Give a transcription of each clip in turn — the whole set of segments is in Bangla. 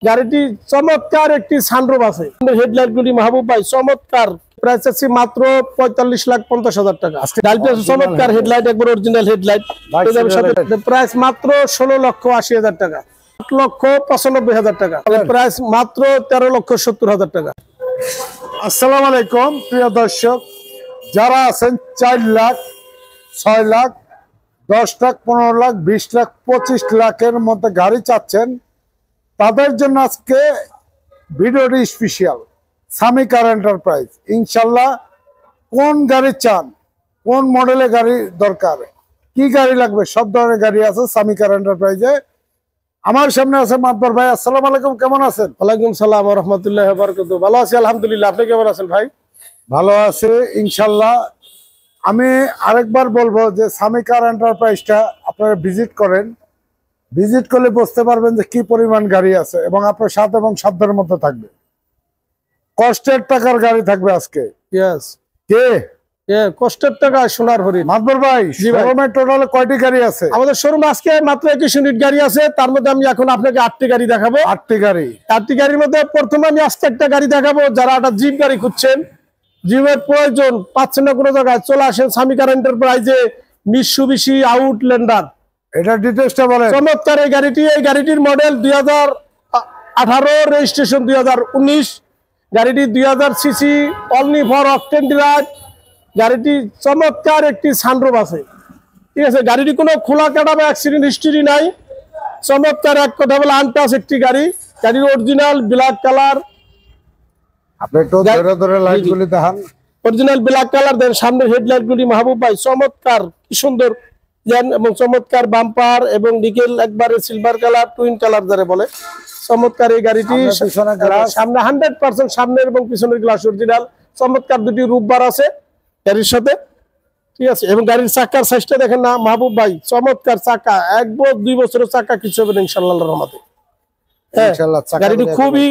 গাড়িটি চমৎকার একটি সানরুফ আছে। হেডলাইট গুলি মাহবুব ভাই চমৎকার, প্রাইস আছে মাত্র 45,50,000 টাকা। চমৎকার হেডলাইট, একবার অরিজিনাল হেডলাইট, প্রাইস মাত্র 16,80,000 টাকা। 8,95,000 টাকা, প্রাইস মাত্র 13,70,000 টাকা। আসসালামু আলাইকুম প্রিয় দর্শক, যারা আছেন 4 লাখ, 6 লাখ, 10 লাখ, 15 লাখ, 20 লাখ, 25 লাখের মধ্যে গাড়ি চাচ্ছেন, তাদের জন্য আজকে ভিডিওটি স্পেশাল। সামি কার এন্টারপ্রাইজ। ইনশাল্লাহ কোন গাড়ি চান, কোন মডেলের গাড়ি দরকার, কি গাড়ি লাগবে, সব ধরনের গাড়ি আছে সামি কার এন্টারপ্রাইজে। আমার সামনে আছে মাতবর ভাই। আসসালামু আলাইকুম, কেমন আছেন? ওয়ালাইকুম সালাম ওয়া রাহমাতুল্লাহি ওয়া বারাকাতুহু। ভালো আছি আলহামদুলিল্লাহ, আপনি কেমন আছেন ভাই? ভালো আছে ইনশাল্লাহ। আমি আরেকবার বলবো যে সামি কার এন্টারপ্রাইজটা আপনারা ভিজিট করেন। ভিজিট করলে বুঝতে পারবেন যে কি পরিমাণ গাড়ি আছে এবং আপনার স্বাদ এবং সাধ্যের মধ্যে থাকবে। কষ্টের টাকার গাড়ি থাকবে আজকে। ইয়েস, কে কষ্টের টাকা সোনার হরিণ। মাতবর ভাই, শোরুমে টোটালে কয়টি গাড়ি আছে? আমাদের শোরুমে আজকে মাত্র 21 ইউনিট গাড়ি আছে, তার মধ্যে আমি এখন আপনাকে 8টি গাড়ি দেখাবো। 8টি গাড়ি। 8টি গাড়ির মধ্যে প্রথমে আমি আজকে একটা গাড়ি দেখাবো। যারা একটা জিপ গাড়ি খুঁজছেন, জিপের প্রয়োজন পাচ্ছেন না কোনো জায়গায়, চলে আসেন সামি কার এন্টারপ্রাইজে। মিৎসুবিশি আউটল্যান্ডার, এটা ডিটেইলসটা বলেন। চমৎকার এই গাড়িটি। এই গাড়িটির মডেল 2018, রেজিস্ট্রেশন 2019। গাড়িটি 2000 CC, only for octane drive. গাড়িটি চমৎকার একটি সানরুফ আছে, ঠিক আছে। গাড়িটি কোনো খোলা কাটা বা অ্যাক্সিডেন্ট হিস্ট্রি নাই। চমৎকার, এক কথা বলে আনটাচ একটি গাড়ি। গাড়ির অরিজিনাল ব্ল্যাক কালার। আপনি একটু ধরে ধরে লাইটগুলি দেখান। অরিজিনাল ব্ল্যাক কালার দেন। সামনের হেডলাইট গুলি মাহবুব ভাই চমৎকার, কি সুন্দর দেন, এবং চমৎকার বাম্পার এবং নিকেল একবারে সিলভার কালার, টুইন কালার যারা বলে। চমৎকার এই গাড়িটি। সামনে 100% সামনের এবং পিছনের গ্লাস অরিজিনাল। চমৎকার দুটি রূপ বার আছে গাড়ির সাথে, ঠিক আছে। এবং গাড়ির চাকার সাইজটা দেখেন না মাহবুব ভাই, চমৎকার চাকা। 1-2 বছরের চাকা কিছু হবে না ইনশাআল্লাহর রহমতে। গাড়িটি খুবই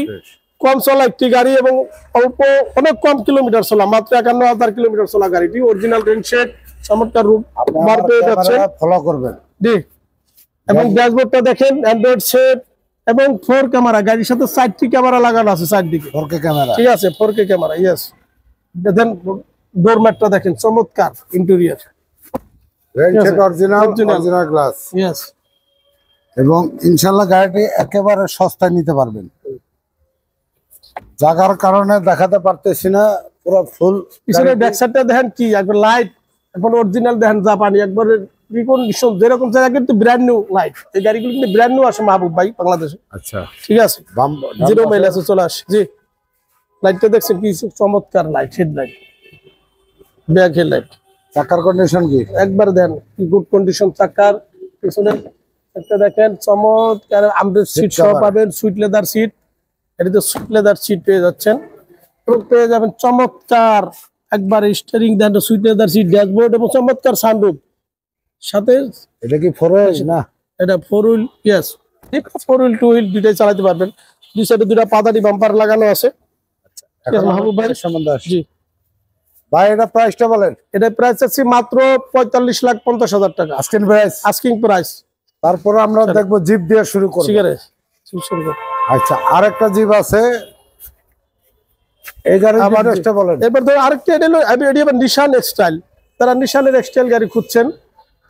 কম চলা একটি গাড়ি এবং অল্প, অনেক কম কিলোমিটার চলা, মাত্র 51,000 কিলোমিটার চলা গাড়িটি। অরিজিনাল রেন্ট সেট, চমৎকার রূপ বার পেয়ে যাচ্ছে, ফলো করবেন। জি। এবং ড্যাশবোর্ডটা দেখেন, অ্যান্ড্রয়েড সেট এবং 4 ক্যামেরা। গাড়ির সাথে 4টি ক্যামেরা লাগানো আছে চারদিকে, 4K ক্যামেরা, ঠিক আছে। 4K camera, yes. দেখেন ডোর ম্যাটটা দেখেন, চমৎকার interior, rent set original glass, yes. এবং ইনশাআল্লাহ গাড়িটি একেবারে সস্তায় নিতে পারবেন। জায়গার কারণে দেখাতে পারতেছি না পুরো ফুল। পিছনের ব্যাক সাইডটা দেখেন, কি একবার লাইট, একবার অরিজিনাল দেখেন, জাপানি, একবার রিকন্ডিশন যেরকম জায়গা, কিন্তু ব্র্যান্ড নিউ লাইট। এই গাড়িগুলো কিন্তু ব্র্যান্ড নিউ আসে মাহবুব ভাই বাংলাদেশে। আচ্ছা, ঠিক আছে। 0 মাইল আছে, চলে আসে। জি, লাইটটা দেখছেন কি চমৎকার লাইট, হেডলাইট, ব্যাক হেডলাইট। চাকার কন্ডিশন কি একবার দেন, কি গুড কন্ডিশন চাকার। পিছনে একটা দেখেন চমৎকার, আমরের সিট সহ পাবেন, সুইট লেদার সিট। এটাতে সুইট লেদার সিট পেয়ে যাচ্ছেন এবং পেয়ে যাবেন চমৎকার একবার স্টিয়ারিং দেন, সুইট লেদার সিট, ড্যাশবোর্ড এবং চমৎকার সানরুফ সাথে। এটা কি 4 হুইল না? এটা 4 হুইল, ইয়েস। 4 হুইল 2 হুইল দুইটাই চালাতে পারবেন। দুই সাইডে দুটো পাদানি বাম্পার লাগানো আছে। মাহবুব ভাই সম্বন্ধে আসে। জি ভাই, এটা প্রাইসটা বলেন। এটা প্রাইস আছে মাত্র 45,50,000 টাকা। Asking price. তারপর আমরা দেখবো জিপ দিয়ে শুরু করব। ঠিক আছে, শুরু করব। আচ্ছা, আরেকটা জিপ আছে, এই গাড়ির প্রাইসটা বলেন। এবার ধরো আরেকটা, এটা হলো নিশান এক্সটাইল। তারা নিশানের এক্সটাইল গাড়ি খুঁজছেন,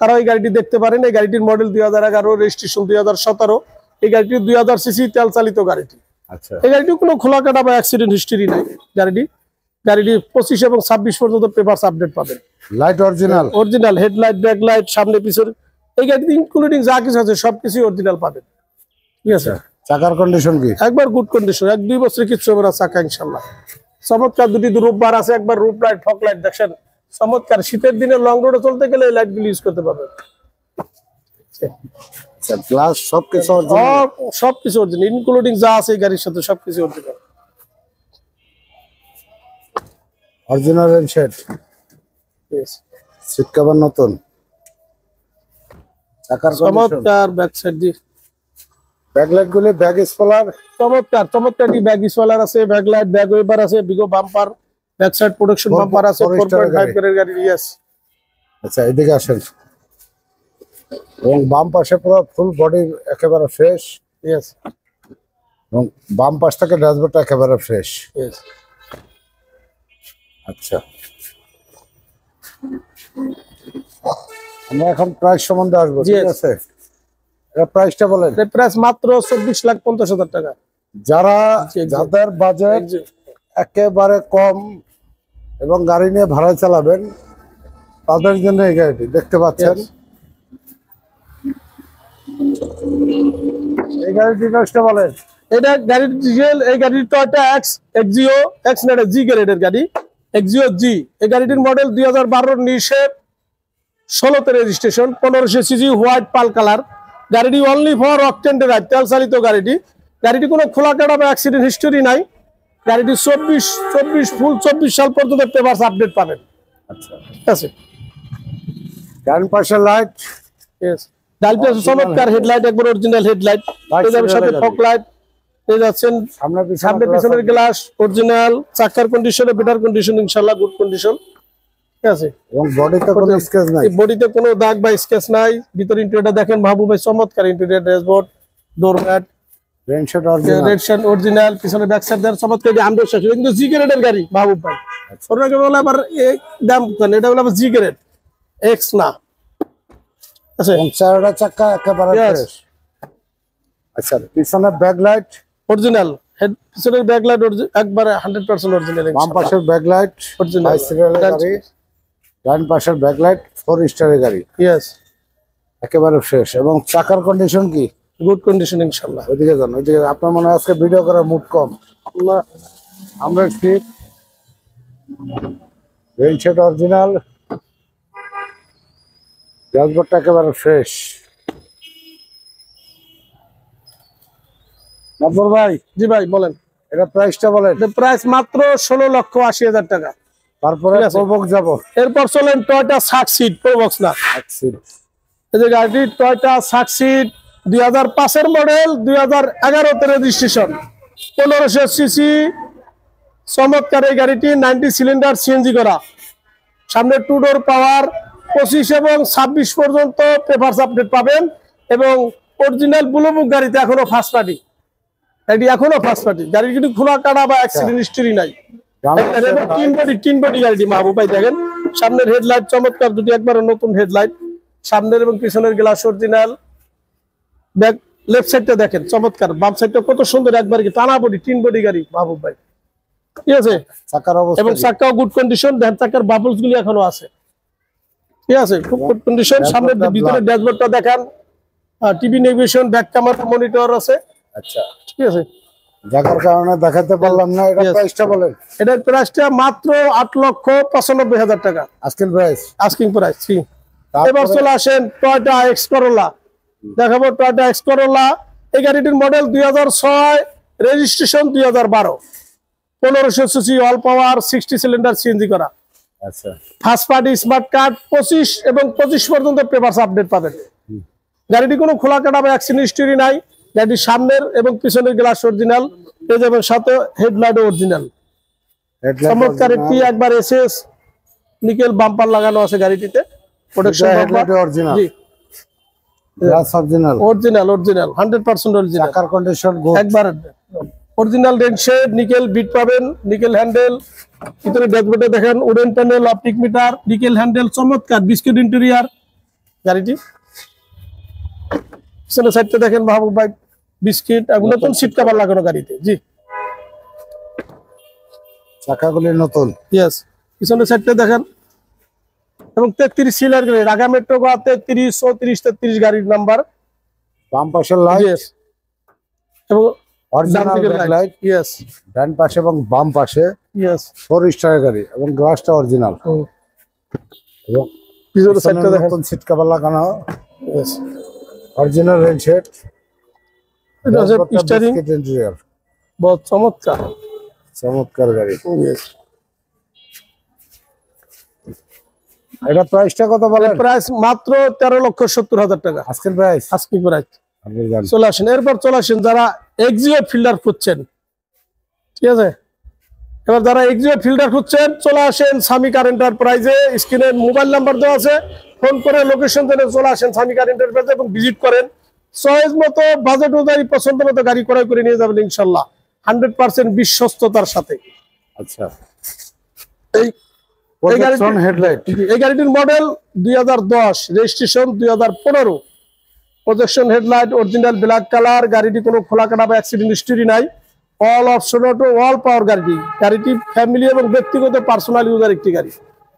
তারা ওই গাড়িটি দেখতে পারেন। এই গাড়িটির মডেল 2011, রেজিস্ট্রেশন 2017। এই গাড়িটি 2000 সিসি তেল চালিত গাড়িটি। আচ্ছা, এই গাড়িটি কোনো খোলা কাটা বা অ্যাক্সিডেন্ট হিস্টরি নাই। গাড়িটি 25 এবং 26 পর্যন্ত পেপারস আপডেট পাবেন। Light original headlight, back light, সামনে পিছনে এই গাড়িতে ইনক্লুডিং যা কিছু আছে সবকিছু অরিজিনাল পাবেন, ঠিক আছে। চাকার কন্ডিশন কি? একবার গুড কন্ডিশন, 1-2 বছরের কিছু হবে না চাকা ইনশাআল্লাহ। চমৎকার দুটি রূপ বার আছে, একবার রূপ লাইট, ফগ লাইট দেখেন, চমৎকার। শীতের দিনে লং রোডে চলতে গেলে এই লাইটগুলো ইউজ করতে পারবেন। গ্লাস সবকিছু অরিজিনাল, ইনক্লুডিং যা আছে এই গাড়ির সাথে সবকিছু অরিজিনাল। অরিজিনাল রেন্ট সেট, সিট কভার নতুন, চাকার চমৎকার ব্যাক সাইড দি, ব্যাকলাইট গুলো, ব্যাক স্পয়লার, চমৎকার কি ব্যাক স্পয়লার আছে, ব্যাকলাইট, ব্যাক ওয়েবার আছে, বিগো bumper, back side protection bumper আছে, 4.5 এর গাড়ি, ইয়েস। আচ্ছা, এদিকে আসেন। এবং বাম পাশে পুরো ফুল বডি একেবারে ফ্রেশ, ইয়েস। এবং বাম পাশ থেকে ড্যাশবোর্ডটা একেবারে ফ্রেশ। Yes. আচ্ছা, আমরা এখন প্রাইস সম্বন্ধে আসবো, ঠিক Yes. আছে? এটা প্রাইসটা বলেন। এর প্রাইস মাত্র 24,50,000 টাকা। যারা জি, জি। যাদের বাজেট জি। একেবারে কম এবং গাড়ি নিয়ে ভাড়ায় চালাবেন তাদের জন্য এই গাড়িটি দেখতে পাচ্ছেন। Yes. এই গাড়িটির প্রাইসটা বলেন। এটা গাড়ির ডিজেল, এই গাড়ির টয়োটা এক্সিও এক্স না, জি গ্রেডের গাড়ি, এক্সিও জি। এই গাড়িটির মডেল 2012 নিশের 16তে registration, 1500 CC, white pearl colour. গাড়িটি অনলি ফর অকটেন ড্রাইভ, তেল চালিত গাড়িটি। গাড়িটি কোনো খোলা কাটা বা অ্যাক্সিডেন্ট হিস্টোরি নাই। গাড়িটি 24 সাল পর্যন্ত পেপারস আপডেট পাবেন। আচ্ছা, ঠিক আছে। ডান পাশের লাইট, Yes. ডাল পিয়াজ চমৎকার হেডলাইট, একবার অরিজিনাল হেডলাইট। Light এর সাথে signal ফগ লাইট পেয়ে যাচ্ছেন। সামনে পিছনের গ্লাস অরিজিনাল, চাকার কন্ডিশনে বেটার কন্ডিশন, ইনশাআল্লাহ গুড কন্ডিশন। ঠিক আছে। এবং বডিতে কোনো স্ক্র্যাচ নাই। এই বডিতে কোনো দাগ বা স্কেচ নাই। ভিতর ইন্টেরিয়রটা দেখেন মাহবুব ভাই, চমৎকার interior, dashboard, door mat, rain shade original, রেড শার্ট অরিজিনাল, পিছনে ব্যাক সাইড দেন চমৎকার। আমরাও শেষ কিন্তু জি গ্রেডের গাড়ি মাহবুব ভাই। ওটাকে বলে আবার এই দাম কেন, এটা বলে আবার জি গ্রেড, এক্স না। আচ্ছা, এবং চারটা চাকা একেবারে Yes. ফ্রেশ। আচ্ছা, পিছনে ব্যাক লাইট, অরিজিনাল হেড, পিছনের ব্যাক লাইট একবারে 100% অরিজিনাল। বাম পাশের ব্যাক লাইট Original. 5 সিরিয়ালের গাড়ি, ডান পাশের ব্যাক লাইট 4 স্টারের গাড়ি, ইয়েস, একেবারে ফ্রেশ। এবং চাকার কন্ডিশন কি? গুড কন্ডিশন ইনশাআল্লাহ। ওইদিকে যান, ওইদিকে। আপনার মনে হয় আজকে ভিডিও করার মুড কম। আমরা ঠিক রেনশেড অরিজিনাল, ড্যাশবোর্ডটা একেবারে ফ্রেশ। নব্বর ভাই, জি ভাই বলেন। এটা প্রাইসটা বলেন। প্রাইস মাত্র 16,80,000 টাকা। তারপরে ঠিক আছে। প্রবক যাব। এরপর চলেন টয়োটা সাকসিড, প্রবক্স না। এই যে গাড়িটি টয়োটা সাকসিড 2005 মডেল, 2011তে রেজিস্ট্রেশন, 1500 সিসি, চমৎকার এই গাড়িটি। 90 সিলিন্ডার সিএনজি করা, সামনে 2 ডোর পাওয়ার, 25 এবং 26 পর্যন্ত পেপারস আপডেট পাবেন। এবং অরিজিনাল ব্লু বুক গাড়িতে এখনো ফার্স্ট পার্টি, গাড়ি এখনো ফার্স্ট পার্টি। গাড়ির কিন্তু খোলা কাটা বা অ্যাক্সিডেন্ট হিস্টরি নাই। তিন বডি গাড়িটি মাহবুব ভাই দেখেন। সামনের হেডলাইট চমৎকার দুটি, একবারে নতুন হেডলাইট। সামনের এবং পিছনের গ্লাস অরিজিনাল। ব্যাক লেফট সাইডটা দেখেন চমৎকার, বাম সাইডটা কত সুন্দর, একবার কি টানা বডি, তিন বডি গাড়ি মাহবুব ভাই। ঠিক আছে। চাকার অবস্থা এবং চাকাও গুড কন্ডিশন, দেখেন চাকার বাবলস গুলি এখনো আছে। ঠিক আছে, খুব গুড কন্ডিশন। সামনের ভিতরে ড্যাশবোর্ডটা দেখেন, TV navigation, back camera, monitor আছে। আচ্ছা, ঠিক আছে। জায়গার কারণে দেখাতে পারলাম না। এটা Yes. প্রাইসটা বলেন। এটার প্রাইসটা মাত্র 8,95,000 টাকা, আজকের প্রাইস। Asking price. তারপরে- এবার চলে আসেন টয়োটা এক্স করোলা, দেখাবো টয়োটা এক্স করোলা। এই গাড়িটির মডেল 2006, রেজিস্ট্রেশন 2012, 1500 সিসি, অল পাওয়ার, 60 সিলিন্ডার সিএনজি করা, আচ্ছা, ফার্স্ট পার্টি স্মার্ট কার্ড, 25 এবং 25 পর্যন্ত পেপারস আপডেট পাবেন। গাড়িটি কোনো খোলা কাটা বা অ্যাক্সিডেন্ট হিস্টরি নাই। গাড়ির সামনের এবং পিছনের গ্লাস অরিজিনাল, এবং সাথে হেডলাইট অরিজিনাল। চমৎকার একটি একবার এসএস নিকেল বাম্পার লাগানো আছে গাড়িটিতে, প্রোটেকশন বাম্পার। অরিজিনাল, জি, গ্লাস অরিজিনাল, অরিজিনাল 100% অরিজিনাল, চাকার কন্ডিশন গুড। একবার অরিজিনাল রেড শেড, নিকেল বিট পাবেন, নিকেল হ্যান্ডেল। ভিতরে ড্যাশবোর্ডে দেখেন wooden panel, optic meter, nickel handle, চমৎকার বিস্কিট ইন্টেরিয়র গাড়িটি। পিছনের সাইডটা দেখেন মাহবুব ভাই, বিস্কিট, নতুন সিট কভার লাগানো গাড়িতে। জি, চাকাগুলি নতুন। ইয়েস। পিছনের সাইডটা দেখেন, এবং 33 সিলার গাড়ি, ঢাকা মেট্রো বা 33, 34, 33 গাড়ির নাম্বার। বাম পাশের লাইট, ইয়েস, এবং অরিজিনাল লাইট, ইয়েস, ডান পাশে এবং বাম পাশে ইয়েস। 4 স্টারের গাড়ি এবং গ্লাসটা অরিজিনাল। এবং পিছনের সাইডটা দেখেন, নতুন সিট কভার লাগানো, ইয়েস। অরিজিনাল রেন শেড, এটা হচ্ছে স্টিয়ারিং, ইন্টেরিয়র, বহুত চমৎকার। চমৎকার গাড়ি। ইয়েস। এটা প্রাইসটা কত বলেন? প্রাইস মাত্র 13,70,000 টাকা, আজকের প্রাইস। আজকে প্রাইস। আপনি জানেন। চলে আসেন, এরপর চলে আসেন যারা এক্সিও ফিল্ডার খুঁজছেন। ঠিক আছে, এবার যারা এক্সিও ফিল্ডার খুঁজছেন চলে আসেন সামি কার এন্টারপ্রাইজে। স্ক্রিনে মোবাইল নাম্বার দেওয়া আছে, ফোন করে লোকেশন জেনে চলে আসেন সামি কার এন্টারপ্রাইজে এবং ভিজিট করেন। চয়েস মতো বাজেট অনুযায়ী পছন্দ মতো গাড়ি ক্রয় করে নিয়ে যাবেন ইনশাল্লাহ 100% বিশ্বস্ততার সাথে। আচ্ছা, এই গাড়িটির model 2010, registration 2015, projection headlight original black colour. গাড়িটি কোনো খোলা কাটা বা অ্যাক্সিডেন্ট হিস্টরি নাই, all option auto, all power গাড়িটি ফ্যামিলি এবং ব্যক্তিগত পার্সোনাল ইউজার একটি গাড়ি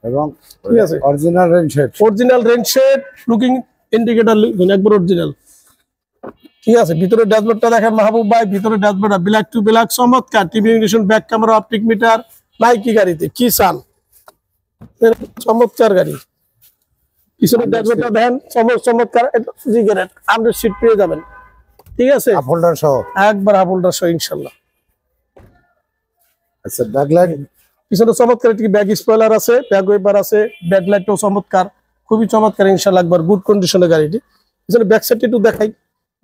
এবং ঠিক আছে। Original rain shade, looking indicator একবার অরিজিনাল ঠিক আছে। ভিতরে ড্যাশবোর্ডটা দেখেন মাহবুব ভাই, ভিতরে ড্যাশবোর্ডটা ব্ল্যাক টু ব্ল্যাক, চমৎকার। TV indication, back camera, optic meter নাই কি গাড়িতে, কি চান, চমৎকার গাড়ি। পিছনের ড্যাশবোর্ডটা দেখেন চমৎকার, আপডেট সিট পেয়ে যাবেন ঠিক আছে, হোল্ডার সহ, একবার হোল্ডার সহ ইনশাআল্লাহ। আচ্ছা, ব্যাকলাইট পিছনে চমৎকার একটি ব্যাক স্পয়লার আছে, ব্যাক ওয়েবার আছে, ব্যাকলাইটটাও চমৎকার, খুবই চমৎকার ইনশাআল্লাহ, একবার গুড কন্ডিশনের গাড়িটি। পিছনে ব্যাক সাইডটা একটু দেখাই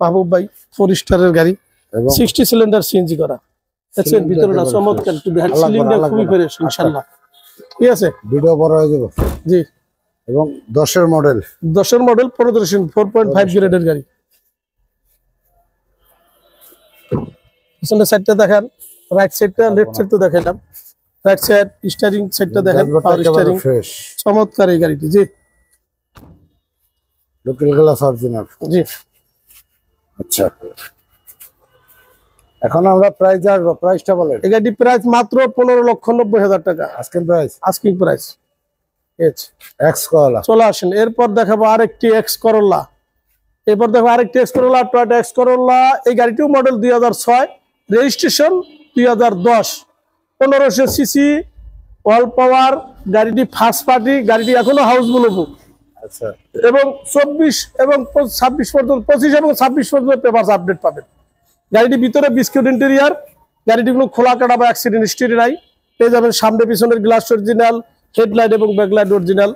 মাহবুব ভাই, 4 স্টারের গাড়ি, 60 সিলিন্ডার সিএনজি করা, দেখছেন ভিতরটা চমৎকার, একটু হেড সিলিংটা খুবই ফ্রেশ ইনশাআল্লাহ ঠিক আছে। ভিডিও বড় হয়ে যাবে জি। এবং 10 মডেল 4.5 গ্রেডের গাড়ি। পিছনের সাইডটা দেখেন, রাইট সাইডটা, লেফট সাইড তো দেখালাম, রাইট সাইড স্টিয়ারিং সাইডটা দেখেন, পাওয়ার স্টিয়ারিং, চমৎকার এই গাড়িটি। জি, লোকাল গ্লাস অরিজিনাল। জি। আচ্ছা, এখন আমরা প্রাইস আসবো, প্রাইসটা বলেন। এই গাড়ির প্রাইস মাত্র 15,90,000 টাকা, আস্কিং প্রাইস। এক্স করলা চলে আসেন, এরপর দেখাবো আরেকটি এক্স করোলা। এরপর দেখো আরেকটি X Corolla, Toyota X Corolla. এই গাড়িটিও model 2006, registration 2010, 1500 CC, all power. গাড়িটি ফার্স্ট পার্টি, গাড়িটি এখনো হাউসফুল বুক। আচ্ছা, এবং 24 এবং 26 পর্যন্ত, 25 এবং 26 পর্যন্ত পেপারস আপডেট পাবেন। গাড়িটি ভিতরে বিস্কিট ইন্টেরিয়ার, গাড়িটি কোনো খোলা কাটা বা অ্যাক্সিডেন্ট হিস্টরি নাই, পেয়ে যাবেন সামনে পিছনের গ্লাস অরিজিনাল, হেডলাইট এবং ব্যাকলাইট অরিজিনাল,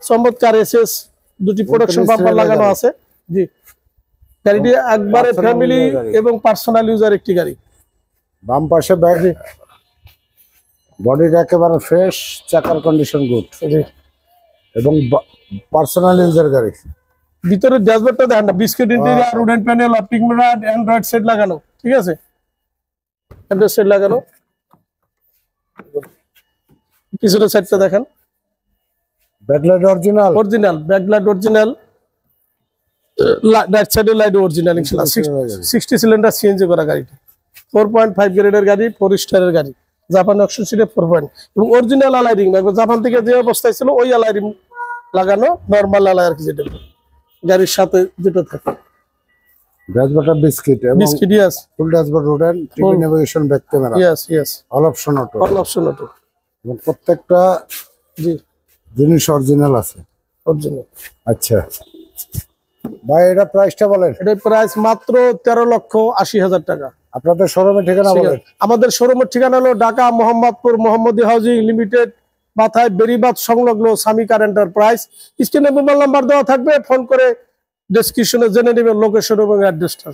চমৎকার এসএস, দুটি প্রোডাকশন বাম্পার লাগানো আছে। জি, গাড়িটি একবারে ফ্যামিলি এবং পার্সোনাল ইউজার একটি গাড়ি। বাম পাশে ব্যাগ, বডিটা একেবারে ফ্রেশ, চাকার কন্ডিশন গুড। জি, এবং পার্সোনাল ইউজার গাড়ি। ভিতরে ড্যাশবোর্ডটা দেখেন না, biscuit interior, wooden panel, optic metre, Android set লাগানো ঠিক আছে, অ্যান্ড্রয়েড সেট লাগানো। পিছনের সাইডটা দেখেন, backlight original backlight original, right সাইডের লাইট অরিজিনাল ইনশাআল্লাহ। 60 সিলিন্ডার সিএনজি করা গাড়িটি, 4.5 গ্রেডের গাড়ি, 4 স্টারের গাড়ি, জাপান অকশন সিটে 4 পয়েন্ট এবং অরিজিনাল অ্যালাইরিং, জাপান থেকে যে অবস্থায় ছিল ওই অ্যালাইরিং লাগানো, নরমাল অ্যালাই আর কি, যেটা গাড়ির সাথে যেটা থাকে। ড্যাশবোর্ডটা বিস্কিট এবং বিস্কিট, ইয়েস, ফুল ড্যাশবোর্ড, রোডেন TV navigation, back camera, yes, all option auto, এবং প্রত্যেকটা জি জিনিস অরিজিনাল আছে, অরিজিনাল। আচ্ছা ভাই, এটা প্রাইসটা বলেন। এটার প্রাইস মাত্র 13,80,000 টাকা। আপনাদের শোরুমের ঠিকানা বলেন। আমাদের শোরুমের ঠিকানা হলো ঢাকা মোহাম্মদপুর, মোহাম্মদী হাউজিং লিমিটেড, বাথায় বেরিবাদ সংলগ্ন স্বামী কার এন্টারপ্রাইজ। স্ক্রিনে মোবাইল নাম্বার দেওয়া থাকবে, ফোন করে ডেসক্রিপশনে জেনে নেবেন লোকেশন এবং অ্যাড্রেসটা।